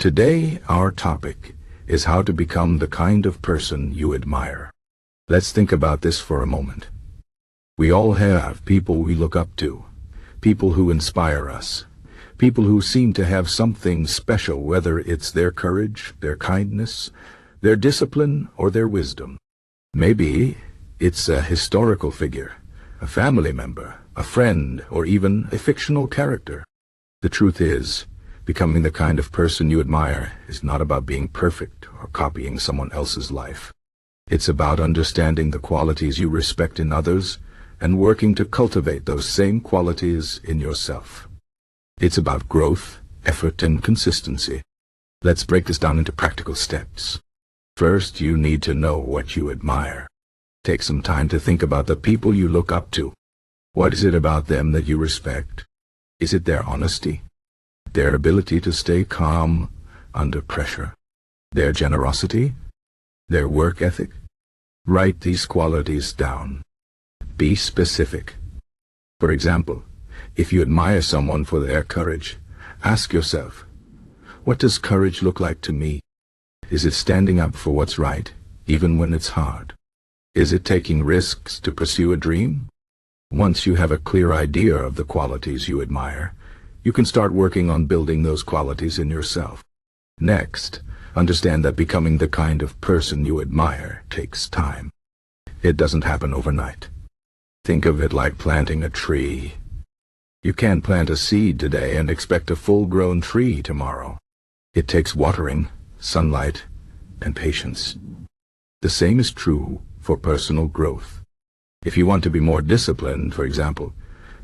Today, our topic is how to become the kind of person you admire. Let's think about this for a moment. We all have people we look up to, people who inspire us, people who seem to have something special, whether it's their courage, their kindness, their discipline, or their wisdom. Maybe it's a historical figure, a family member, a friend, or even a fictional character. The truth is, becoming the kind of person you admire is not about being perfect or copying someone else's life. It's about understanding the qualities you respect in others and working to cultivate those same qualities in yourself. It's about growth, effort, and consistency. Let's break this down into practical steps. First, you need to know what you admire. Take some time to think about the people you look up to. What is it about them that you respect? Is it their honesty? Their ability to stay calm under pressure? Their generosity? Their work ethic? Write these qualities down. Be specific. For example, if you admire someone for their courage, ask yourself, what does courage look like to me? Is it standing up for what's right, even when it's hard? Is it taking risks to pursue a dream? Once you have a clear idea of the qualities you admire, you can start working on building those qualities in yourself. Next, understand that becoming the kind of person you admire takes time. It doesn't happen overnight. Think of it like planting a tree. You can't plant a seed today and expect a full-grown tree tomorrow. It takes watering, sunlight, and patience. The same is true for personal growth. If you want to be more disciplined, for example,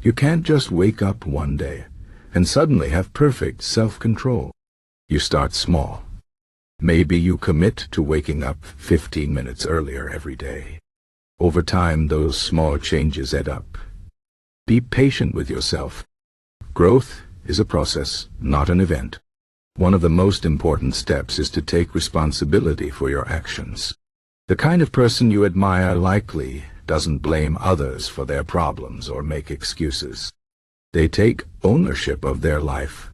you can't just wake up one day and suddenly have perfect self-control. You start small. Maybe you commit to waking up 15 minutes earlier every day. Over time, those small changes add up. Be patient with yourself. Growth is a process, not an event. One of the most important steps is to take responsibility for your actions. The kind of person you admire likely doesn't blame others for their problems or make excuses. They take ownership of their life.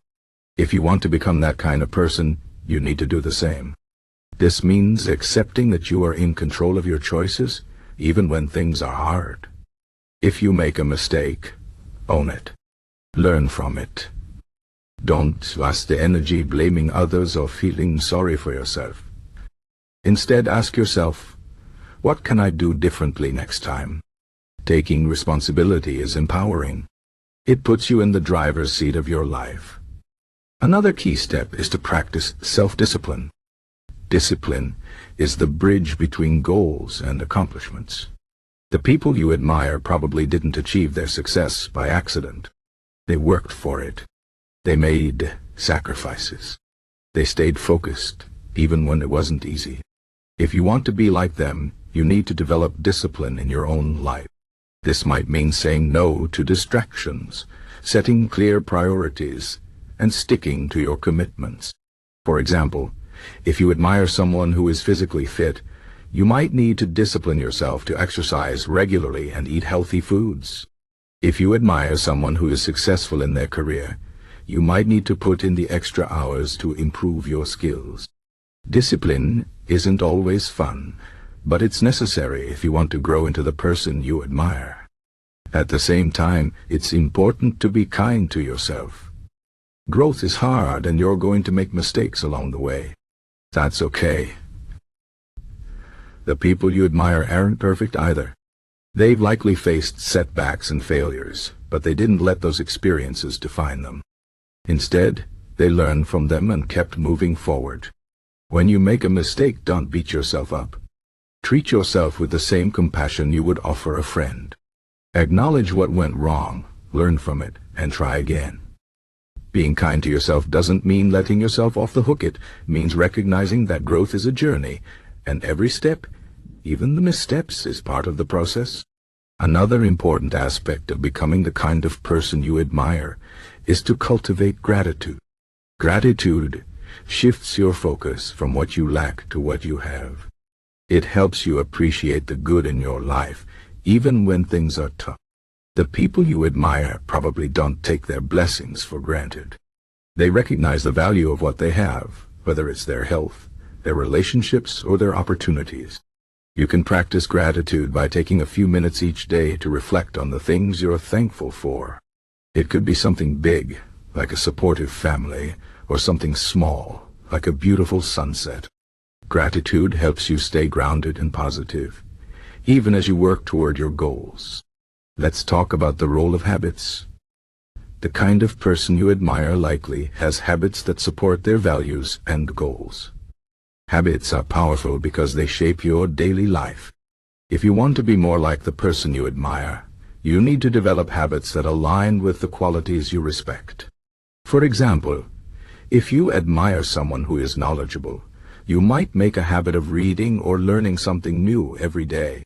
If you want to become that kind of person, you need to do the same. This means accepting that you are in control of your choices, even when things are hard. If you make a mistake, own it. Learn from it. Don't waste the energy blaming others or feeling sorry for yourself. Instead, ask yourself, what can I do differently next time? Taking responsibility is empowering. It puts you in the driver's seat of your life. Another key step is to practice self-discipline. Discipline is the bridge between goals and accomplishments. The people you admire probably didn't achieve their success by accident. They worked for it. They made sacrifices. They stayed focused, even when it wasn't easy. If you want to be like them, you need to develop discipline in your own life. This might mean saying no to distractions, setting clear priorities, and sticking to your commitments. For example, if you admire someone who is physically fit, you might need to discipline yourself to exercise regularly and eat healthy foods. If you admire someone who is successful in their career, you might need to put in the extra hours to improve your skills. Discipline isn't always fun, but it's necessary if you want to grow into the person you admire. At the same time, it's important to be kind to yourself. Growth is hard and you're going to make mistakes along the way. That's okay. The people you admire aren't perfect either. They've likely faced setbacks and failures, but they didn't let those experiences define them. Instead, they learned from them and kept moving forward. When you make a mistake, don't beat yourself up. Treat yourself with the same compassion you would offer a friend. Acknowledge what went wrong, learn from it, and try again. Being kind to yourself doesn't mean letting yourself off the hook. It means recognizing that growth is a journey, and every step, even the missteps, is part of the process. Another important aspect of becoming the kind of person you admire is to cultivate gratitude. Gratitude shifts your focus from what you lack to what you have. It helps you appreciate the good in your life, even when things are tough. The people you admire probably don't take their blessings for granted. They recognize the value of what they have, whether it's their health, their relationships, or their opportunities. You can practice gratitude by taking a few minutes each day to reflect on the things you're thankful for. It could be something big, like a supportive family, or something small, like a beautiful sunset. Gratitude helps you stay grounded and positive, even as you work toward your goals. Let's talk about the role of habits. The kind of person you admire likely has habits that support their values and goals. Habits are powerful because they shape your daily life. If you want to be more like the person you admire, you need to develop habits that align with the qualities you respect. For example, if you admire someone who is knowledgeable, you might make a habit of reading or learning something new every day.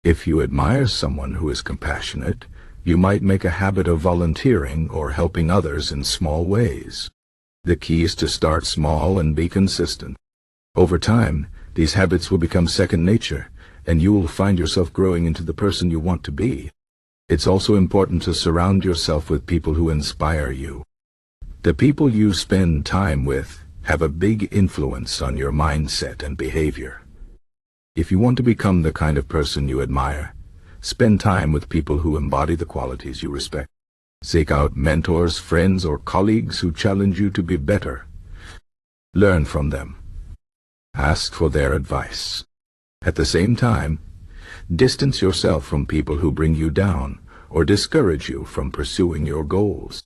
If you admire someone who is compassionate, you might make a habit of volunteering or helping others in small ways. The key is to start small and be consistent. Over time, these habits will become second nature, and you will find yourself growing into the person you want to be. It's also important to surround yourself with people who inspire you. The people you spend time with have a big influence on your mindset and behavior. If you want to become the kind of person you admire, spend time with people who embody the qualities you respect. Seek out mentors, friends, or colleagues who challenge you to be better. Learn from them. Ask for their advice. At the same time, distance yourself from people who bring you down or discourage you from pursuing your goals.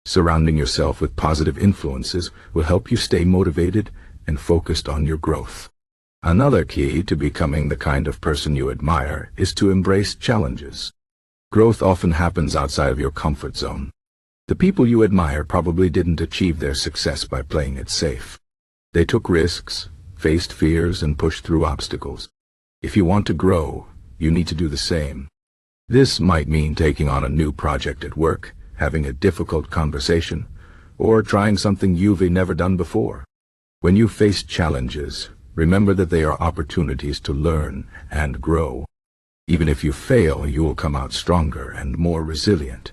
Surrounding yourself with positive influences will help you stay motivated and focused on your growth. Another key to becoming the kind of person you admire is to embrace challenges. Growth often happens outside of your comfort zone. The people you admire probably didn't achieve their success by playing it safe. They took risks, faced fears, and pushed through obstacles. If you want to grow, you need to do the same. This might mean taking on a new project at work, having a difficult conversation, or trying something you've never done before. When you face challenges, remember that they are opportunities to learn and grow. Even if you fail, you will come out stronger and more resilient.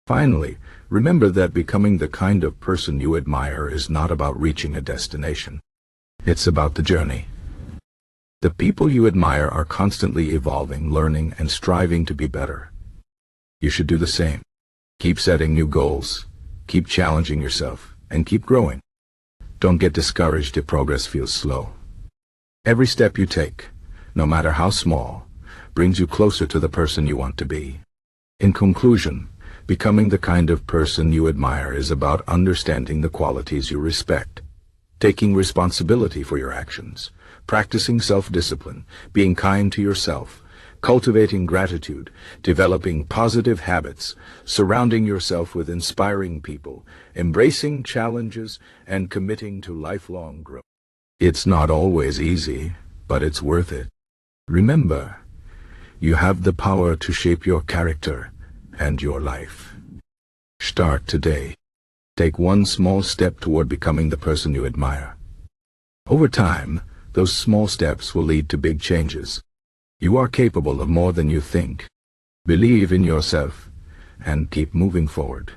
Finally, remember that becoming the kind of person you admire is not about reaching a destination. It's about the journey. The people you admire are constantly evolving, learning, and striving to be better. You should do the same. Keep setting new goals, keep challenging yourself, and keep growing. Don't get discouraged if progress feels slow. Every step you take, no matter how small, brings you closer to the person you want to be. In conclusion, becoming the kind of person you admire is about understanding the qualities you respect, taking responsibility for your actions, practicing self-discipline, being kind to yourself, cultivating gratitude, developing positive habits, surrounding yourself with inspiring people, embracing challenges, and committing to lifelong growth. It's not always easy, but it's worth it. Remember, you have the power to shape your character and your life. Start today. Take one small step toward becoming the person you admire. Over time, those small steps will lead to big changes. You are capable of more than you think. Believe in yourself and keep moving forward.